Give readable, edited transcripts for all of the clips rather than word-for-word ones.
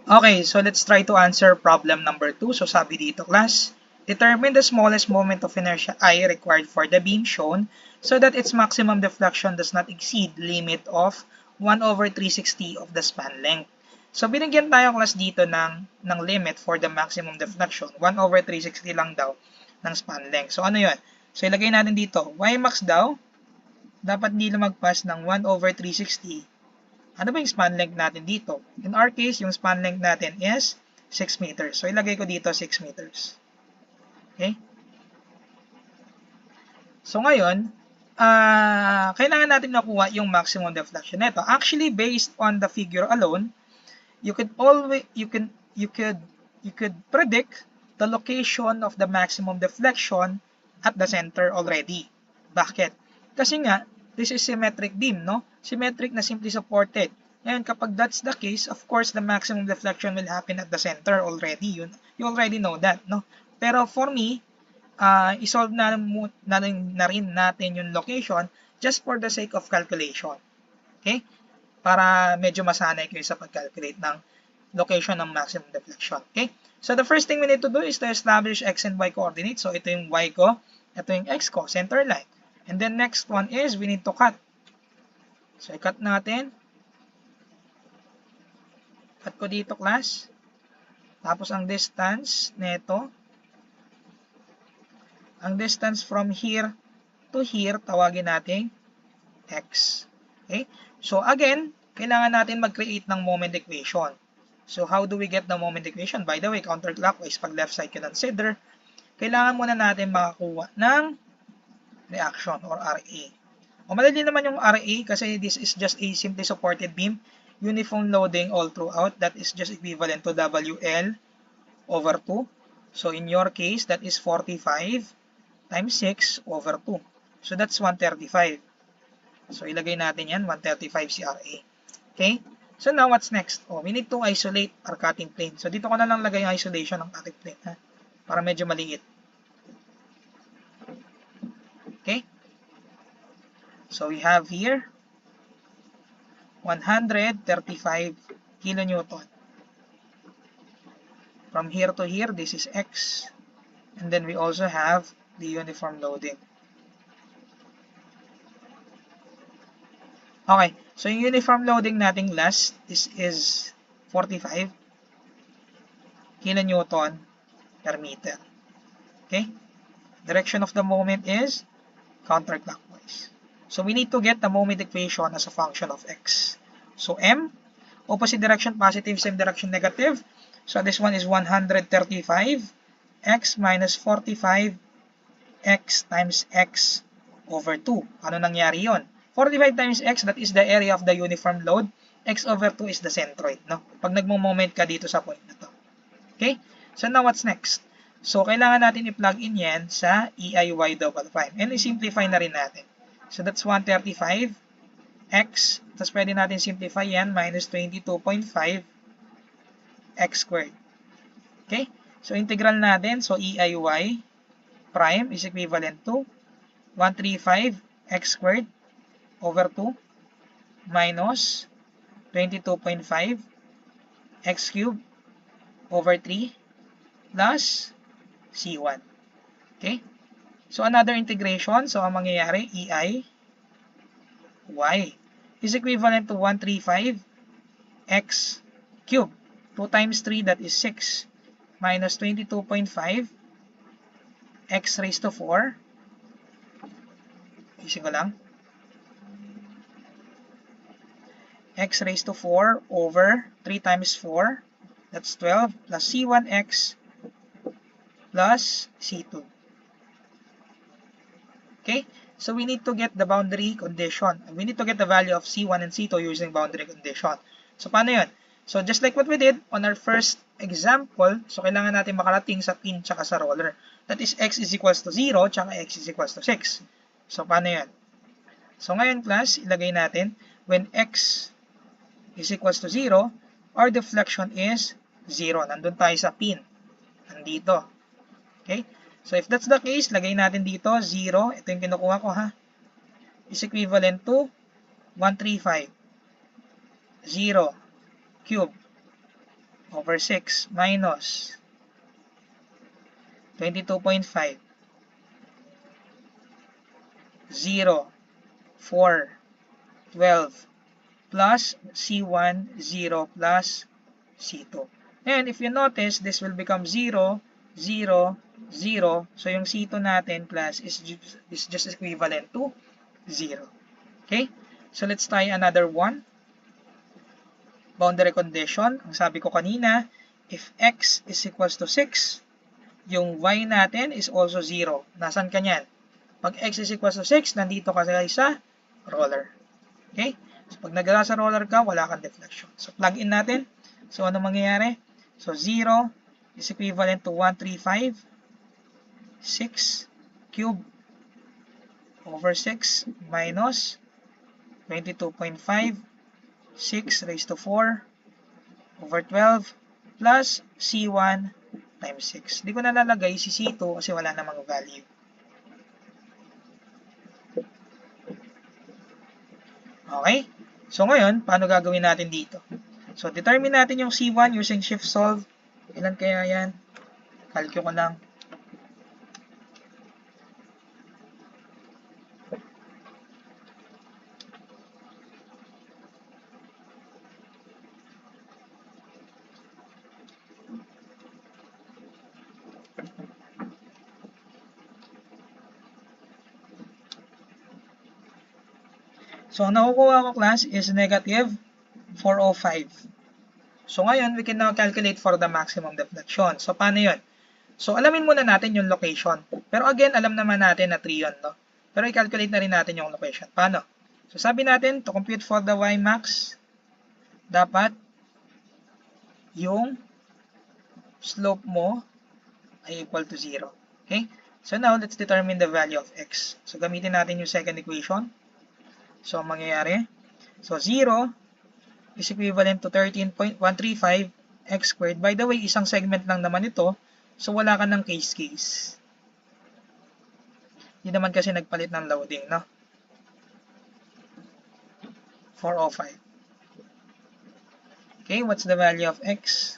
Okay, so let's try to answer problem number 2. So sabi dito, class, determine the smallest moment of inertia I required for the beam shown so that its maximum deflection does not exceed limit of 1 over 360 of the span length. So binigyan tayo class dito ng limit for the maximum deflection. 1 over 360 lang daw ng span length. So ano yun? So ilagay natin dito, y max daw, dapat hindi lumagpas ng 1 over 360. Ano ba yung span length natin dito? In our case, yung span length natin is 6 meters. So, ilagay ko dito 6 meters. Okay? So, ngayon, kailangan natin nakuha yung maximum deflection nito. Actually, based on the figure alone, you could predict the location of the maximum deflection at the center already. Bakit? Kasi nga, this is symmetric beam, no? Symmetric na simply supported. Ngayon, kapag that's the case, of course, the maximum deflection will happen at the center already. You already know that, no? Pero for me, isolve na rin natin yung location just for the sake of calculation. Okay? Para medyo masanay kayo sa pag-calculate ng location ng maximum deflection. Okay? So, the first thing we need to do is to establish x and y coordinates. So, ito yung y ko, ito yung x ko, center line. And then next one is we need to cut. So, i-cut natin. Cut ko dito, class. Tapos, ang distance nito, ang distance from here to here, tawagin natin x. Okay? So, again, kailangan natin mag-create ng moment equation. So, how do we get the moment equation? By the way, counterclockwise, pag left side consider, kailangan muna natin makakuha ng reaction or RA. O madali naman yung RA kasi this is just a simply supported beam, uniform loading all throughout. That is just equivalent to WL over 2. So in your case, that is 45 times 6 over 2. So that's 135. So ilagay natin yan, 135 si RA. Okay? So now what's next? Oh, we need to isolate our cutting plane. So dito ko na lang lagay yung isolation ng cutting plane, ha? Para medyo maliit. Okay? So we have here 135 kilonewton. From here to here, this is x. And then we also have the uniform loading. Okay, so yung uniform loading nating last, this is 45 kilonewton per meter. Okay? Direction of the moment is counterclockwise. So we need to get the moment equation as a function of x. So m, opposite direction positive, same direction negative. So this one is 135 x minus 45 x times x over 2. Ano nangyari yon? 45 times x, that is the area of the uniform load. X over 2 is the centroid, no? Pag nagmo-moment ka dito sa point na to. Okay? So now what's next? So, kailangan natin i-plug in yan sa EIY double prime. And i-simplify na rin natin. So, that's 135 x. Tapos, pwede natin simplify yan. Minus 22.5 x squared. Okay? So, integral natin. So, EIY prime is equivalent to 135 x squared over 2 minus 22.5 x cubed over 3 plus C1. Okay? So, another integration. So, ang mangyayari, EI y is equivalent to 135 x cubed. 2 times 3, that is 6. Minus 22.5 x raised to 4. Isip ko lang. X raised to 4 over 3 times 4. That's 12 plus C1x plus C2. Okay? So we need to get the boundary condition. We need to get the value of C1 and C2 using boundary condition. So paano yun? So just like what we did on our first example, so kailangan natin makarating sa pin tsaka sa roller. That is x is equals to 0 tsaka x is equals to 6. So paano yun? So ngayon class, ilagay natin when x is equals to 0, our deflection is 0. Nandun tayo sa pin. Nandito. Okay? So, if that's the case, lagay natin dito, 0. Ito yung kinukuha ko, ha? Is equivalent to 135. 0 cube over 6 minus 22.5, 0, 4, 12, plus C1, 0 plus C2. And if you notice, this will become 0, 0, 0. So yung C2 natin plus is just equivalent to 0. Okay? So let's try another one. Boundary condition. Ang sabi ko kanina, if x is equals to 6, yung y natin is also 0. Nasaan ka niyan? Pag x is equals to 6, nandito ka sa roller. Okay? So pag nagala sa roller ka, wala kang deflection. So plug in natin. So ano mangyayari? So 0 is equivalent to 135, 6 cube over 6 minus 22.5, 6 raised to 4 over 12 plus C1 times 6. Hindi ko nalalagay si C2 kasi wala namang value. Okay? So ngayon, paano gagawin natin dito? So determine natin yung C1 using shift solve. Ilan kaya yan? Calculate ko lang. So, ang nakukuha ko class is negative 405. So, ngayon, we can now calculate for the maximum deflection. So, paano yun? So, alamin muna natin yung location. Pero again, alam naman natin na 3 yun, no? Pero i-calculate na rin natin yung location. Paano? So, sabi natin, to compute for the y max, dapat yung slope mo ay equal to 0. Okay? So, now, let's determine the value of x. So, gamitin natin yung second equation. So, ang mangyayari, so 0 is equivalent to 13.135 x squared. By the way, isang segment lang naman ito, so wala ka ng case. Hindi naman kasi nagpalit ng loading, no? 405. Okay, what's the value of x?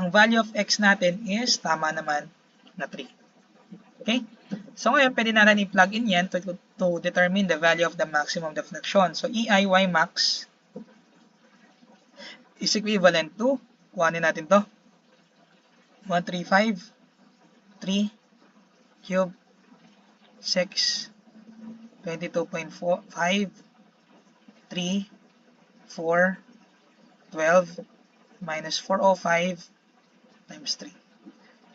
Ang value of x natin is, tama naman, na 3. Okay? So ngayon, pwede natin i-plug in yan to determine the value of the maximum deflection. So EI y max is equivalent to, kuhanin natin to, 135, 3, cube, 6, 22.5, 3, 4, 12, minus 405, times 3.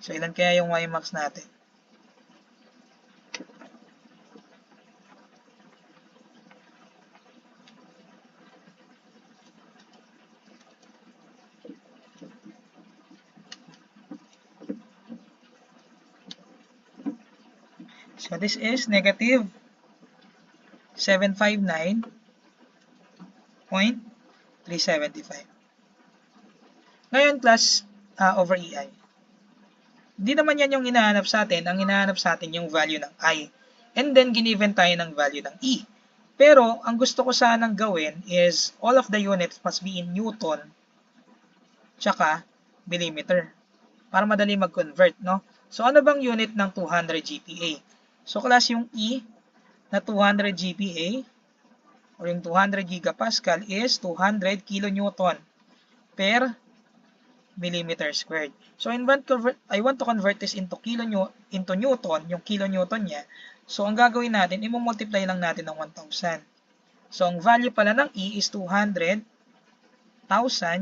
So, ilan kaya yung y max natin? So, this is negative 759.375. Ngayon, class, over EI. Hindi naman yan yung hinahanap sa atin. Ang hinahanap sa atin yung value ng I. And then, giniven tayo ng value ng E. Pero, ang gusto ko sanang gawin is all of the units must be in Newton tsaka millimeter. Para madali mag-convert, no? So, ano bang unit ng 200 GPa? So, class yung E na 200 GPa or yung 200 gigapascal is 200 kilonewton per millimeter squared. So, I want to convert this into Newton, yung kilonewton niya. So, ang gagawin natin, i-multiply lang natin ng 1,000. So, ang value pala ng E is 200,000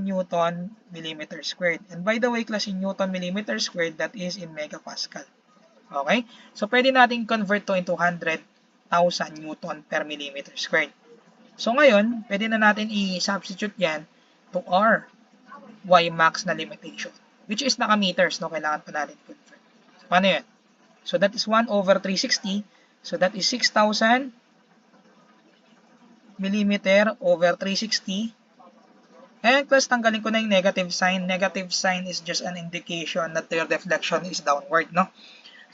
Newton millimeter squared. And by the way, class in Newton millimeter squared, that is in megapascal. Okay? So, pwede natin convert to into 100,000 Newton per millimeter squared. So, ngayon, pwede na natin i-substitute yan to our y max na limitation, which is naka-meters, no? Kailangan pa natin i-convert. So, paano yan? So, that is 1 over 360. So, that is 6,000 millimeter over 360 Ayan, class, tanggalin ko na yung negative sign. Negative sign is just an indication that the deflection is downward, no?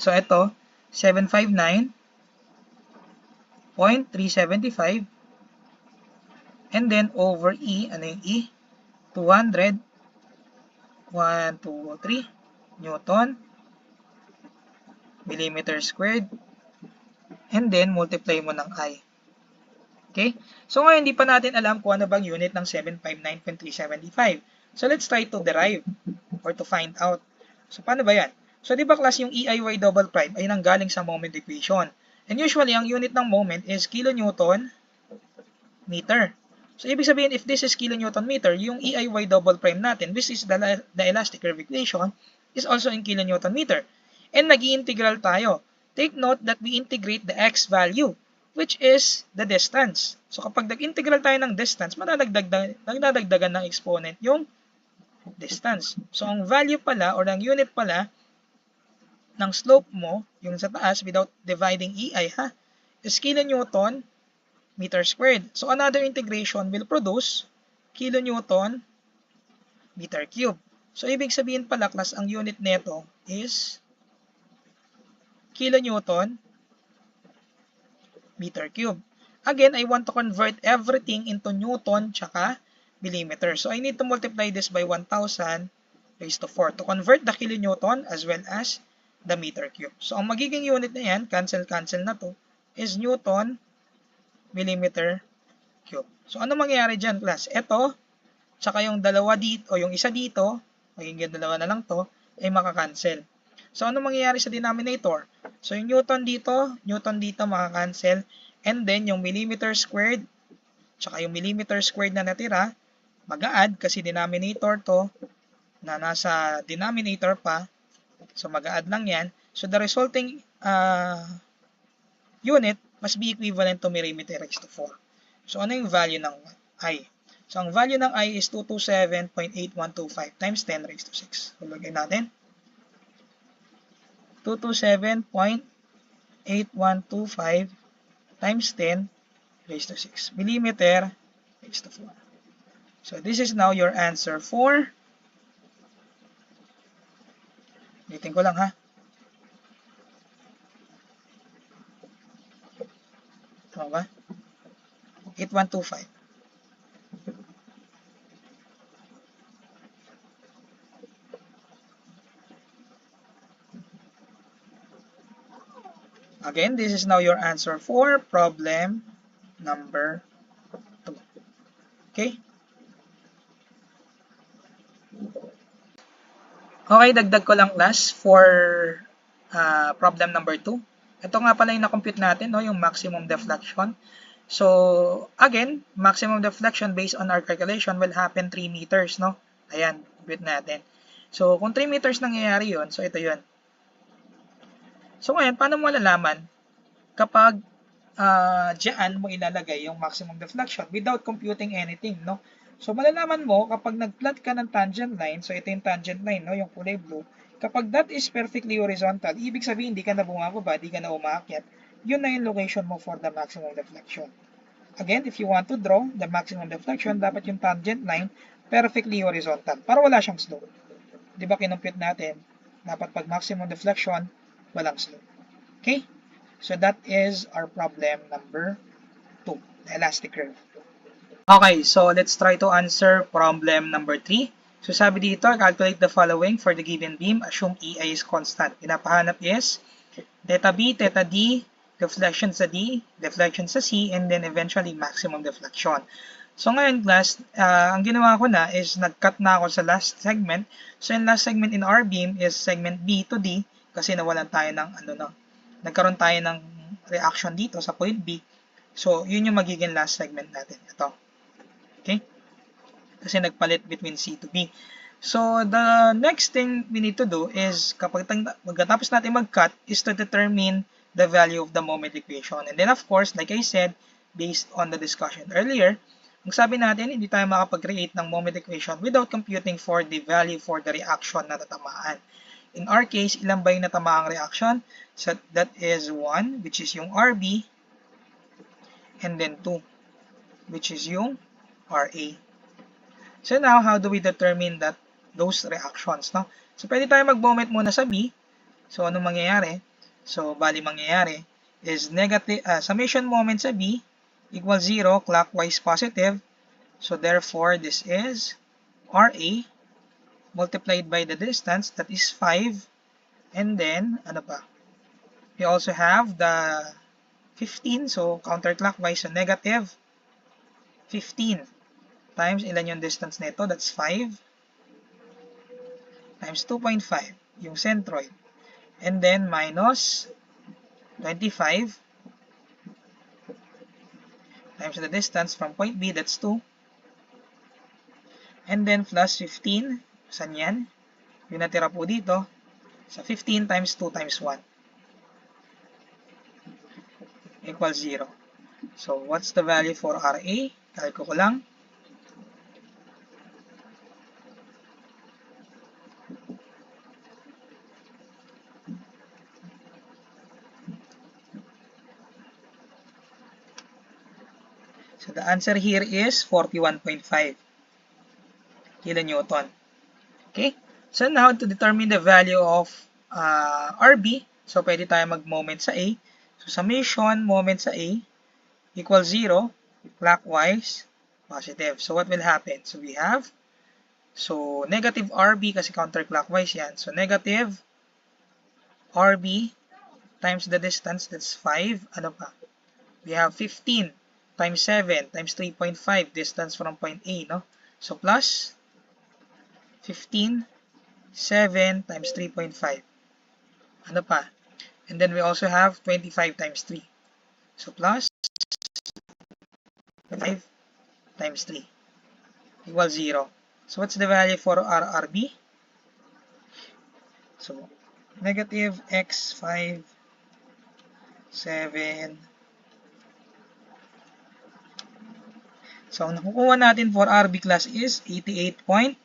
So, ito, 759.375. And then, over E, ano yung E? 200. 1, 2, 3 Newton millimeter squared. And then, multiply mo ng I. Okay? So, ngayon, hindi pa natin alam kung ano bang unit ng 759.375. So, let's try to derive or to find out. So, paano ba yan? So, di ba class, yung EIY double prime ay nanggaling sa moment equation. And usually, ang unit ng moment is kilonewton meter. So, ibig sabihin, if this is kilonewton meter, yung EIY double prime natin, which is the elastic curve equation, is also in kilonewton meter. And nag-i-integral tayo. Take note that we integrate the x value, which is the distance. So, kapag nag-integral tayo ng distance, madadagdagan ng exponent yung distance. So, ang value pala or ang unit pala ng slope mo, yung sa taas without dividing EI, is kilonewton meter squared. So, another integration will produce kilonewton meter cube. So, ibig sabihin pala, class, ang unit neto is kilonewton meter cube. Again, I want to convert everything into Newton tsaka millimeter. So, I need to multiply this by 1,000 raised to 4 to convert the kilonewton as well as the meter cube. So, ang magiging unit na yan, cancel na to, is Newton millimeter cube. So, ano mangyayari dyan, class? Ito, tsaka yung dalawa dito, o yung isa dito, magiging dalawa na lang to, ay makakancel. So, ano mangyayari sa denominator? So, yung Newton dito makakancel. And then, yung millimeter squared, tsaka yung millimeter squared na natira, mag-a-add kasi denominator to, na nasa denominator pa. So, mag-a-add lang yan. So, the resulting unit must be equivalent to millimeter raised to 4. So, ano yung value ng I? So, ang value ng I is 227.8125 times 10 raised to 6. So, lagay natin. 227.8125 times 10 raised to 6. Millimeter raised to 4. So, this is now your answer for, ulitin ko lang ha. Tama ba? 8125. Again, this is now your answer for problem number 2. Okay? Okay, dagdag ko lang class for problem number 2. Ito nga pala yung na-compute natin, no, yung maximum deflection. So, again, maximum deflection based on our calculation will happen 3 meters, no? Ayan, compute natin. So, kung 3 meters nangyayari yun, so ito yun. So, ngayon, paano mo malalaman kapag dyan mo ilalagay yung maximum deflection without computing anything, no? So, malalaman mo kapag nag-plot ka ng tangent line, so ito yung tangent line, no, yung kulay blue, kapag that is perfectly horizontal, ibig sabihin hindi ka na bumababa, hindi ka na umaakyat, yun na yung location mo for the maximum deflection. Again, if you want to draw the maximum deflection, dapat yung tangent line perfectly horizontal para wala siyang slope. Di ba kinumpute natin, dapat pag maximum deflection, walang slope. Okay? So that is our problem number 2, the elastic curve. Okay, so let's try to answer problem number 3. So sabi dito, calculate the following for the given beam, assume EI is constant. Pinapahanap is theta B, theta D, deflection sa D, deflection sa C, and then eventually maximum deflection. So ngayon class, ang ginawa ko na is nag-cut na ako sa last segment. So yung last segment in our beam is segment B to D kasi nawalan tayo ng nagkaroon tayo ng reaction dito sa point B. So yun yung magiging last segment natin. Ito. Okay? Kasi nagpalit between C to B. So, the next thing we need to do is, kapag magkatapos natin mag-cut, is to determine the value of the moment equation. And then, of course, like I said, based on the discussion earlier, ang sabi natin, hindi tayo makapag-create ng moment equation without computing for the value for the reaction na tatamaan. In our case, ilan ba yung natamaang reaction? So, that is 1, which is yung RB, and then 2, which is yung RA. So now, how do we determine those reactions, no? So pwede tayo mag-moment muna sa B. So anong mangyayari? So bali mangyayari is negative summation moment sa B equals 0 clockwise positive. So therefore this is RA multiplied by the distance, that is 5, and then ano pa? We also have the 15, so counterclockwise, so negative 15 times ilan yung distance nito, that's 5 times 2.5 yung centroid, and then minus 25 times the distance from point B, that's 2, and then plus 15, saan yan? Yung natira po dito, sa 15 times 2 times 1 equals 0. So what's the value for RA? Calco ko lang. So the answer here is 41.5 kilonewton. Okay? So now to determine the value of RB, so pwede tayo mag-moment sa A. So summation moment sa A equals 0 clockwise positive. So what will happen? So we have negative RB kasi counterclockwise yan. So negative RB times the distance, that's 5. Ano pa? We have 15 times 7 times 3.5 distance from point A, no? So plus 15, 7 times 3.5. Ano pa? And then we also have 25 times 3. So plus 5 times 3 equals 0. So what's the value for RRB? So negative x5, 7. So ang nakukuha natin for RB class is 88.5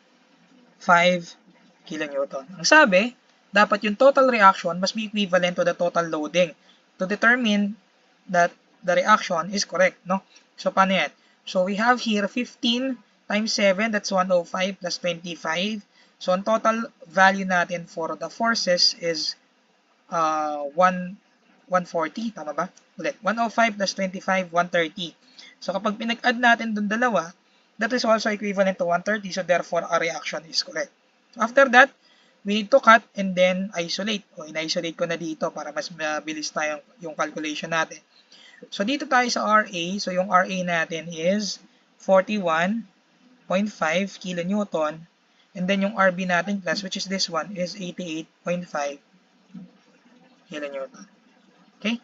kilonewton. Ang sabi, dapat yung total reaction must be equivalent to the total loading to determine that the reaction is correct, no? So paano yan? So we have here 15 times 7, that's 105 plus 25. So ang total value natin for the forces is 140, tama ba? Ulit, 105 plus 25, 130. So kapag pinag-add natin dun dalawa, that is also equivalent to 130, so therefore our reaction is correct. After that, we need to cut and then isolate. O in-isolate ko na dito para mas mabilis tayong yung calculation natin. So dito tayo sa RA, so yung RA natin is 41.5 kilonewton, and then yung RB natin class, which is this one, is 88.5 kilonewton. Okay?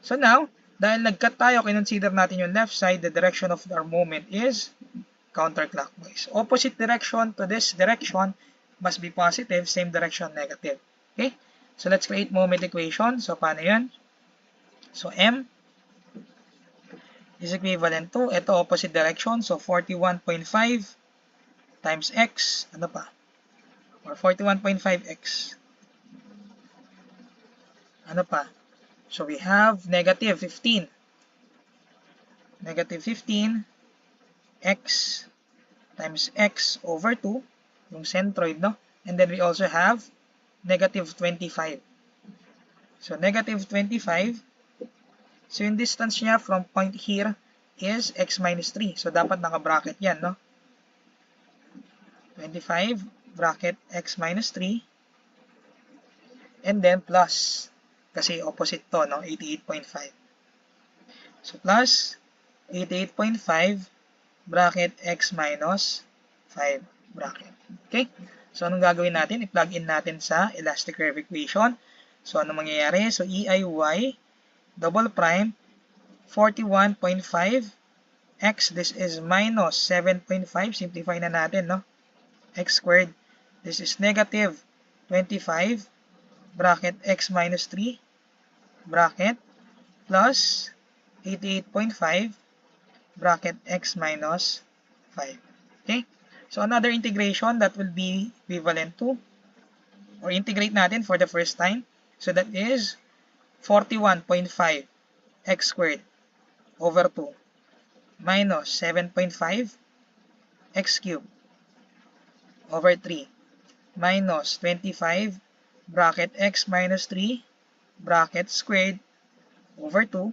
So now, dahil nag-cut tayo, kinonsider natin yung left side, the direction of our moment is counterclockwise. Opposite direction to this direction must be positive, same direction negative. Okay? So let's create moment equation. So paano yun? So M is equivalent to, ito opposite direction, so 41.5 times X, ano pa? Or 41.5X. Ano pa? So we have negative 15. Negative 15 x times x over 2, yung centroid, no? And then we also have negative 25. So negative 25, so yung distance niya from point here is x minus 3. So dapat naka-bracket yan, no? 25 bracket x minus 3, and then plus, kasi opposite to, no? 88.5. So plus 88.5 bracket x minus 5 bracket. Okay? So anong gagawin natin? I-plug in natin sa elastic curve equation. So ano mangyayari? So EIY double prime 41.5 x, this is minus 7.5, simplify na natin, no? X squared, this is negative 25 bracket x minus 3 bracket plus 88.5 bracket x minus 5. Okay? So another integration that will be equivalent to, or integrate natin for the first time. So that is 41.5 x squared over 2 minus 7.5 x cubed over 3 minus 25 bracket x minus 3 bracket squared over 2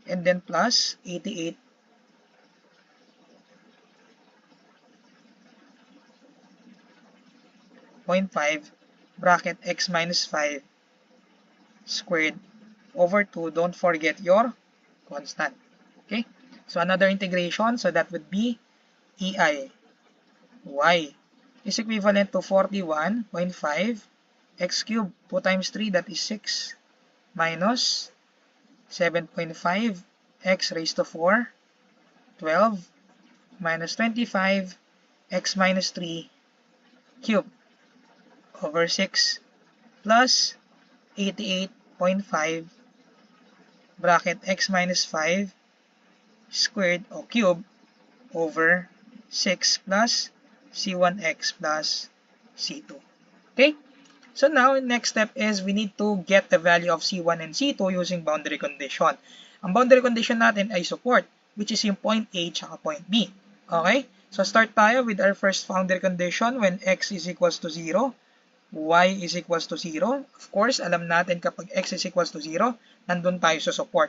and then plus 88.5 bracket x minus 5 squared over 2. Don't forget your constant. Okay? So another integration, so that would be EI y is equivalent to 41.5 x cubed. 2 times 3, that is 6 minus 7.5 x raised to 4, 12 minus 25 x minus 3 cubed over 6 plus 88.5 bracket x minus 5 squared o cube over 6 plus c1x plus c2. Okay? So now, next step is we need to get the value of c1 and c2 using boundary condition. Ang boundary condition natin ay support, which is yung point A tsaka point B. Okay? So start tayo with our first boundary condition when x is equals to 0, y is equals to 0. Of course, alam natin kapag x is equals to 0, nandun tayo sa support.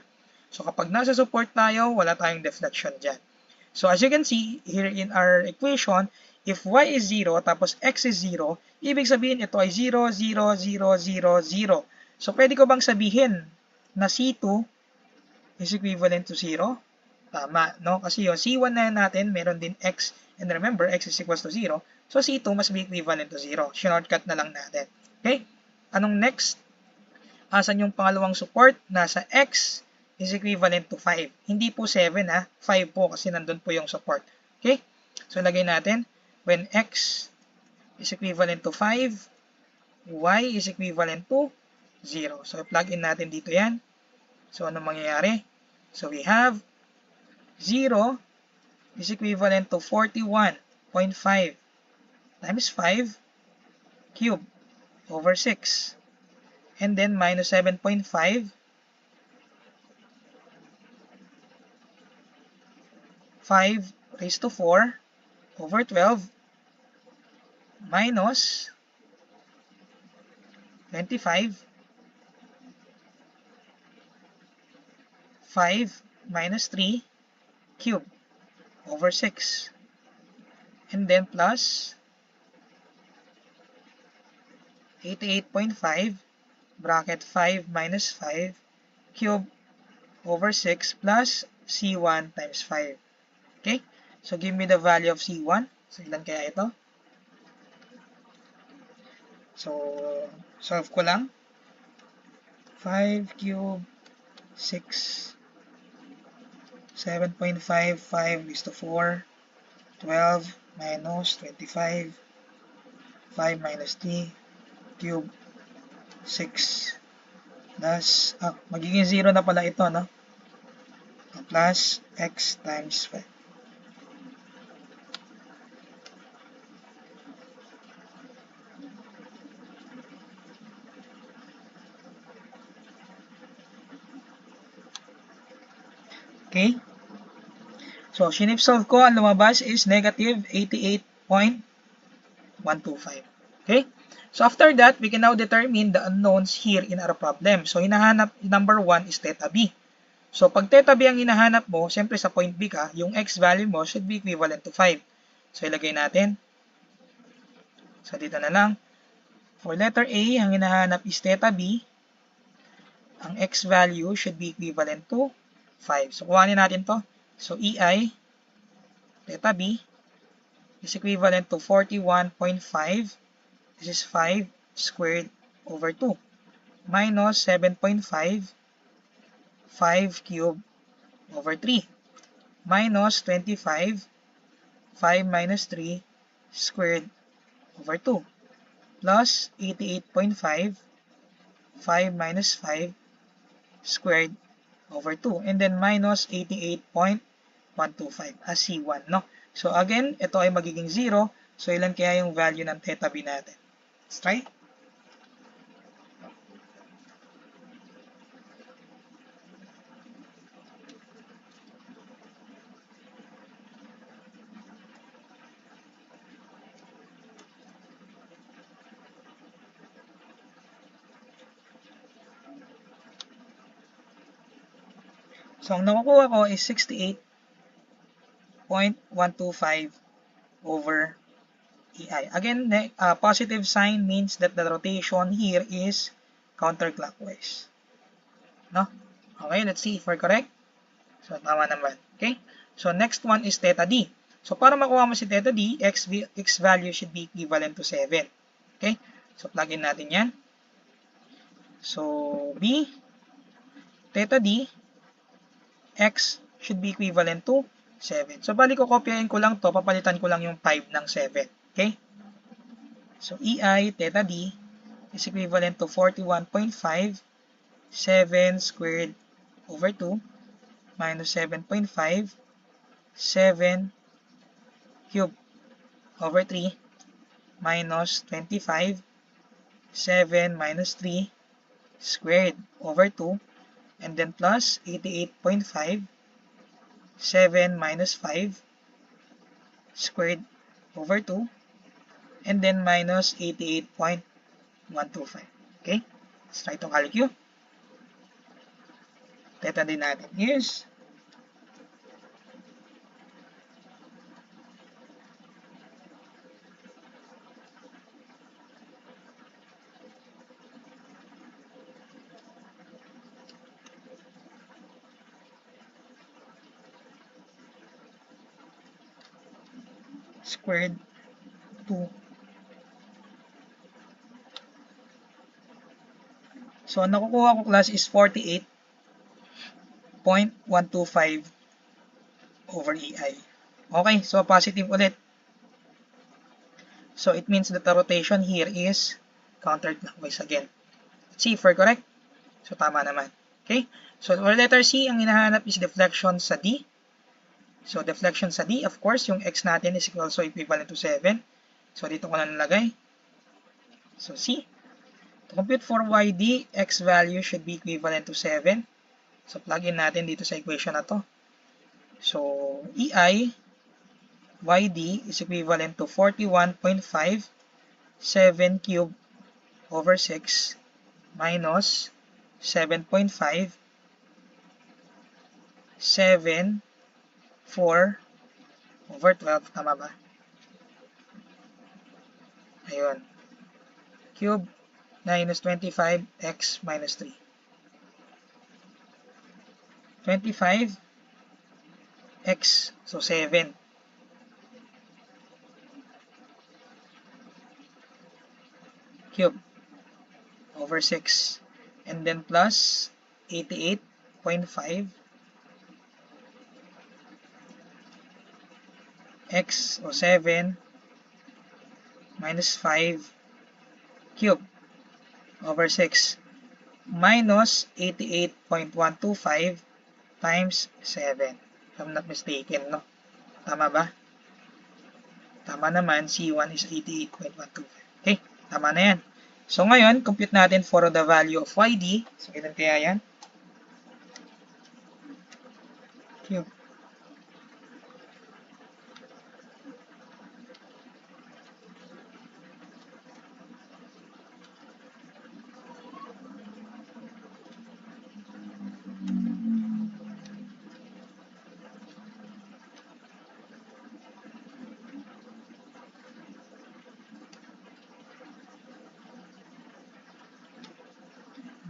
So kapag nasa support tayo, wala tayong deflection dyan. So as you can see here in our equation, if y is 0 tapos x is 0, ibig sabihin ito ay 0, 0, 0, 0, 0. So pwede ko bang sabihin na C2 is equivalent to 0? Tama, no? Kasi yung C1 na natin, meron din x. And remember, x is equals to 0. So C2 must be equivalent to 0. Shortcut na lang natin. Okay? Anong next? Asan yung pangalawang support? Nasa x is equivalent to 5. Hindi po 7 ha. 5 po kasi nandun po yung support. Okay? So lagay natin, when x is equivalent to 5, y is equivalent to 0. So plug in natin dito yan. So ano mangyayari? So we have 0 is equivalent to 41.5 times 5 cube over 6. And then minus 7.5 5 raised to 4 over 12 minus 25 5 minus 3 cube over 6 and then plus 88.5 bracket 5 minus 5 cube over 6 plus C1 times 5. Okay? So give me the value of C1. So ilan kaya ito? So solve ko lang. 5 cube 6 7.5 5 is to 4 12 minus 25 5 minus 3 cube 6 plus magiging 0 na pala ito, no? Plus x times 5. Okay? So, sinip solve ko, ang lumabas is negative 88.125. Okay? So, after that, we can now determine the unknowns here in our problem. So, hinahanap, number 1 is theta b. So, pag theta b ang hinahanap mo, siyempre sa point b ka, yung x value mo should be equivalent to 5. So, ilagay natin. So, dito na lang. For letter A, ang hinahanap is theta b. Ang x value should be equivalent to 5. So, kuhanin natin to. So, EI, theta b, is equivalent to 41.5. This is 5 squared over 2. Minus 7.5, 5 cubed over 3. Minus 25, 5 minus 3 squared over 2. Plus 88.5, 5 minus 5 squared over 2. And then minus 88.125 as C1, no? So again, ito ay magiging 0. So ilan kaya yung value ng theta b natin? Let's try. So, ang nakukuha ko is 68.125 over EI. Again, positive sign means that the rotation here is counterclockwise. No? Okay, let's see if we're correct. So, tama naman. Okay? So, next one is theta D. So, para makuha mo si theta D, x value should be equivalent to 7. Okay? So, plug in natin yan. So, B, theta D, x should be equivalent to 7. So, bali ko kopyahin ko lang to, papalitan ko lang yung 5 ng 7. Okay? So, EI, theta D, is equivalent to 41.5, 7 squared over 2, minus 7.5, 7 cubed over 3, minus 25, 7 minus 3 squared over 2, and then plus 88.5, 7 minus 5 squared over 2, and then minus 88.125. Okay? Let's try to calculate. Theta din natin is squared 2. So, ang nakukuha ko class is 48.125 over EI. Okay, so positive ulit. So, it means that the rotation here is counterclockwise again. Let's see if we're correct. So, tama naman. Okay, so for letter C, ang hinahanap is deflection sa D. So, deflection sa D, of course, yung x natin is also equivalent to 7. So, dito ko na nalagay. So, C. To compute for YD, x value should be equivalent to 7. So, plug in natin dito sa equation na to. So, EI, YD is equivalent to 41.5, 7 cubed over 6, minus 7.5, 7, 4 over 12. Tama ba? Ayun. Cube minus 25, x minus 3. 25, x, so 7. Cube over 6. And then plus 88.5, x, o 7, minus 5, cube over 6, minus 88.125 times 7. If I'm not mistaken, no? Tama ba? Tama naman, C1 is 88.125. Okay, tama na yan. So ngayon, compute natin for the value of YD. So, ilan kaya yan? Cube.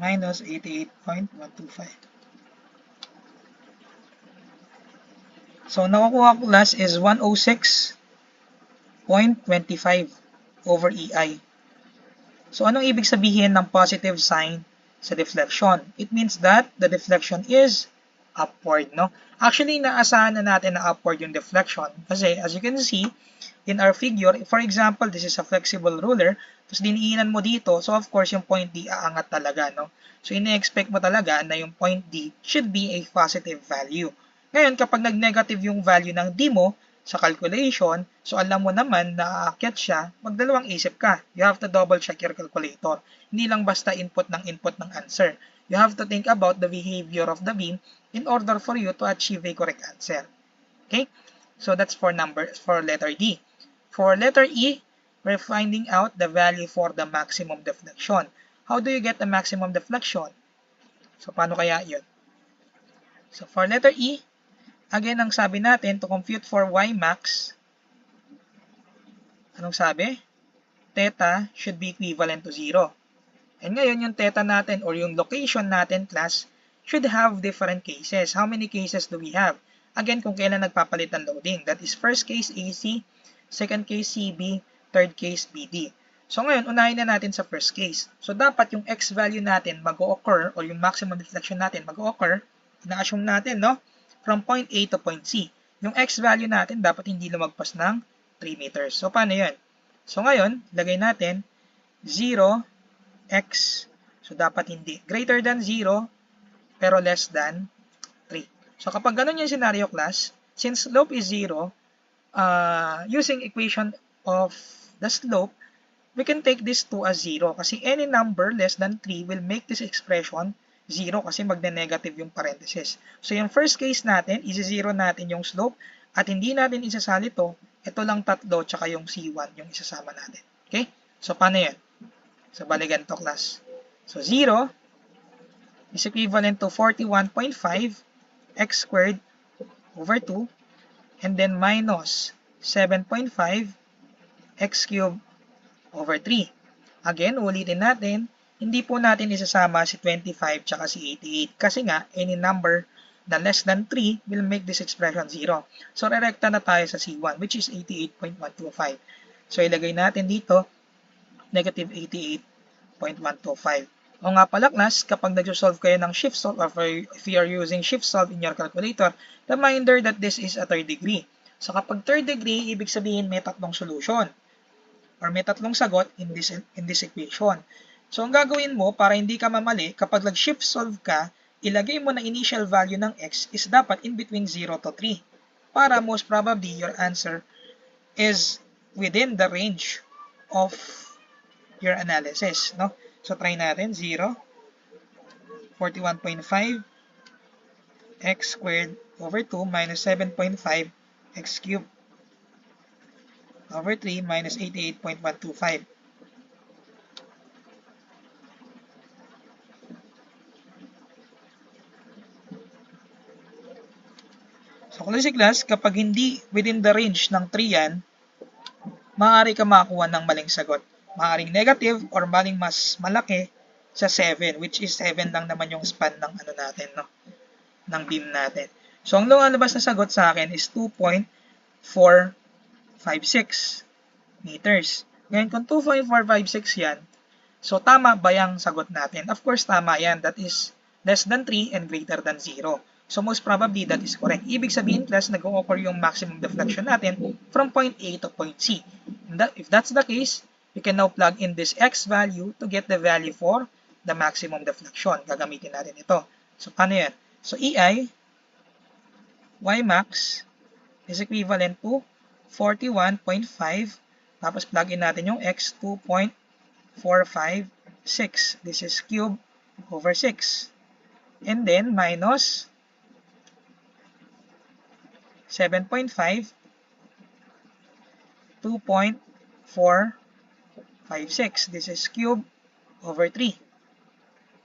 Minus 88.125. So, nakukuha ko last is 106.25 over EI. So, anong ibig sabihin ng positive sign sa deflection? It means that the deflection is upward, no? Actually, naasahan na natin na upward yung deflection kasi as you can see in our figure, for example, this is a flexible ruler, tapos diniinan mo dito, so of course, yung point D aangat talaga, no? So, ine-expect mo talaga na yung point D should be a positive value. Ngayon, kapag nag-negative yung value ng D mo sa calculation, so alam mo naman na aakyat siya, magdalawang isip ka. You have to double check your calculator. Hindi lang basta input ng answer. You have to think about the behavior of the beam in order for you to achieve a correct answer. Okay? So that's for letter D. For letter E, we're finding out the value for the maximum deflection. How do you get the maximum deflection? So paano kaya yun? So for letter E, again, ang sabi natin, to compute for y max, anong sabi? Theta should be equivalent to 0. And ngayon, yung theta natin or yung location natin, class, should have different cases. How many cases do we have? Again, kung kailan nagpapalit ang loading. That is first case AC, second case CB, third case BD. So ngayon, unahin na natin sa first case. So dapat yung x value natin mag-o-occur or yung maximum deflection natin mag-o-occur, na-assume natin, no? From point A to point C. Yung x value natin dapat hindi lumagpas ng 3 meters. So paano yun? So ngayon, lagay natin 0, x. So dapat hindi. Greater than 0, pero less than 3. So kapag ganun yung scenario, class, since slope is 0, using equation of the slope, we can take this 2 as 0. Kasi any number less than 3 will make this expression 0 kasi magne-negative yung parenthesis. So yung first case natin, isi-0 natin yung slope at hindi natin isasali to. Ito lang tatlo tsaka yung C1 yung isasama natin. Okay? So paano yan? So bali ganito, class. So 0 is equivalent to 41.5 x squared over 2 and then minus 7.5 x cubed over 3. Again, ulitin natin, hindi po natin isasama si 25 tsaka si 88 kasi nga any number na less than 3 will make this expression 0. So rerekta na tayo sa C1 which is 88.125. So ilagay natin dito negative 88.125. O nga pala, class, kapag nag-solve kayo ng shift solve or if you are using shift solve in your calculator, reminder that this is a third degree. So kapag third degree, ibig sabihin may tatlong solution or may tatlong sagot in this equation. So ang gagawin mo para hindi ka mamali, kapag nag-shift solve ka, ilagay mo na initial value ng x is dapat in between 0 to 3 para most probably your answer is within the range of your analysis, no? So try natin 0, 41.5 x squared over 2 minus 7.5 x cubed over 3 minus 88.125. So klase class, kapag hindi within the range ng 3 yan, maaari ka makakuha ng maling sagot. Maaaring negative or maling mas malaki sa 7, which is 7 lang naman yung span ng ano natin, no? Ng beam natin. So ang lumalabas na sagot sa akin is 2.456 meters. Ngayon kung 2.456 yan, so tama ba yung sagot natin? Of course tama yan. That is less than 3 and greater than 0. So most probably that is correct. Ibig sabihin, class, nag-o-occur yung maximum deflection natin from point A to point C. If that's the case, you can now plug in this x value to get the value for the maximum deflection. Gagamitin natin ito. So paano yan? So EI, y max is equivalent to 41.5. Tapos plug in natin yung x, 2.456. This is cube over 6. And then minus 7.5, 2.456. This is cube over 3.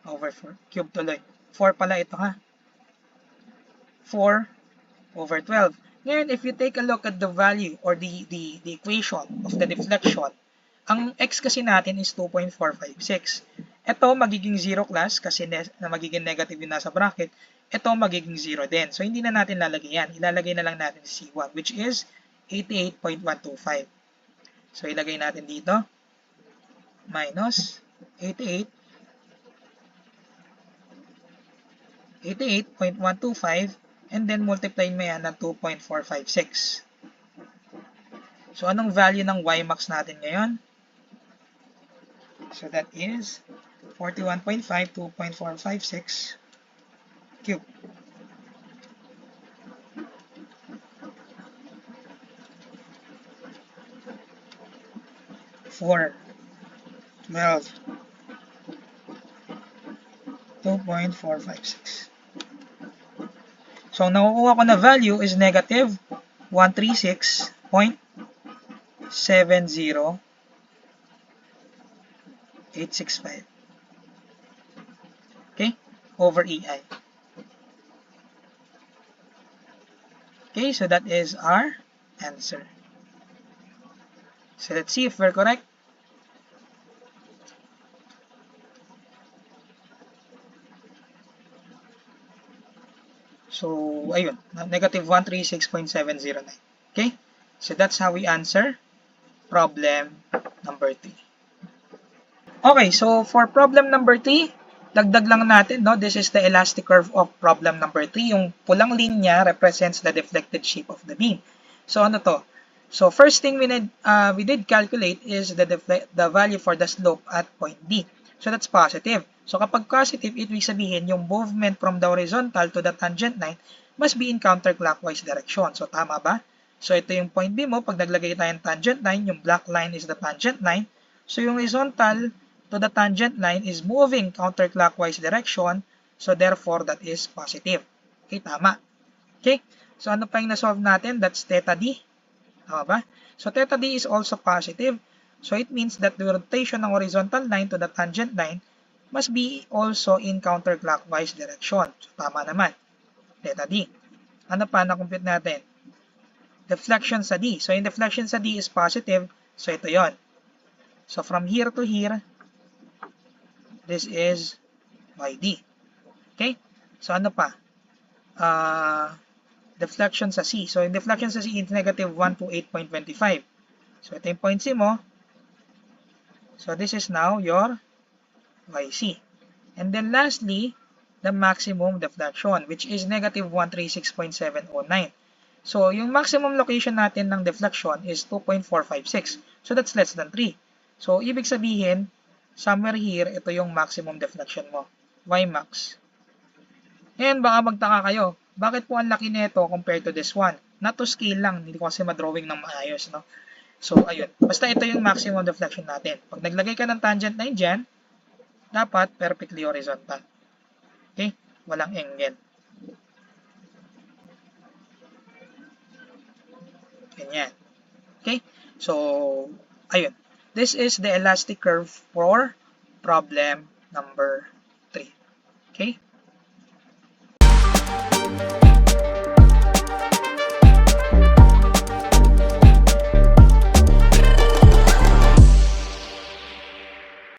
Over 4. Cube tuloy. 4 pala ito, ha? 4 over 12. Ngayon, if you take a look at the value or the equation of the deflection, ang x kasi natin is 2.456. Ito magiging 0, class, kasi magiging negative yung nasa bracket. Ito magiging 0 din. So, hindi na natin lalagay yan. Ilalagay na lang natin si C1, which is 88.125. So, ilagay natin dito. Minus 88.125 and then multiply mo yan ng 2.456. So, anong value ng y max natin ngayon? So, that is 41.5, 2.456 cube. Four, 12, 2.456. So, ang nakukuha ko na value is negative 136.70865. Okay? Over EI. Okay, so that is our answer. So let's see if we're correct. So, ayun, negative 136.709. Okay? So that's how we answer problem number 3. Okay, so for problem number 3, dagdag lang natin, no? This is the elastic curve of problem number 3. Yung pulang linya represents the deflected shape of the beam. So ano to? So first thing we did calculate is the value for the slope at point B. So that's positive. So kapag positive, ibig sabihin yung movement from the horizontal to the tangent line must be in counterclockwise direction. So tama ba? So ito yung point B mo. Pag naglagay tayo ng tangent line, yung black line is the tangent line. So yung horizontal to the tangent line is moving counterclockwise direction. So therefore, that is positive. Okay, tama. Okay, so ano pa yung na-solve natin? That's theta D. Tama ba? So theta D is also positive. So it means that the rotation ng horizontal line to the tangent line must be also in counterclockwise direction. So tama naman. Theta D. Ano pa na-compute natin? Deflection sa D. So yung deflection sa D is positive. So ito yon. So from here to here, this is YD. Okay? So ano pa? Deflection sa C. So yung deflection sa C is negative 128.25. So ito yung point C mo. So this is now your YC. And then lastly, the maximum deflection, which is negative 136.709. So yung maximum location natin ng deflection is 2.456. So that's less than 3. So ibig sabihin, somewhere here, ito yung maximum deflection mo. Y max. And baka magtaka kayo, bakit po ang laki nito compared to this one? Not to scale lang, hindi ko kasi madrawing ng maayos, no? So, ayun. Basta ito yung maximum deflection natin. Pag naglagay ka ng tangent line dyan, dapat perfectly horizontal. Okay? Walang angle. Ganyan. Okay? So, ayun. This is the elastic curve for problem number 3. Okay?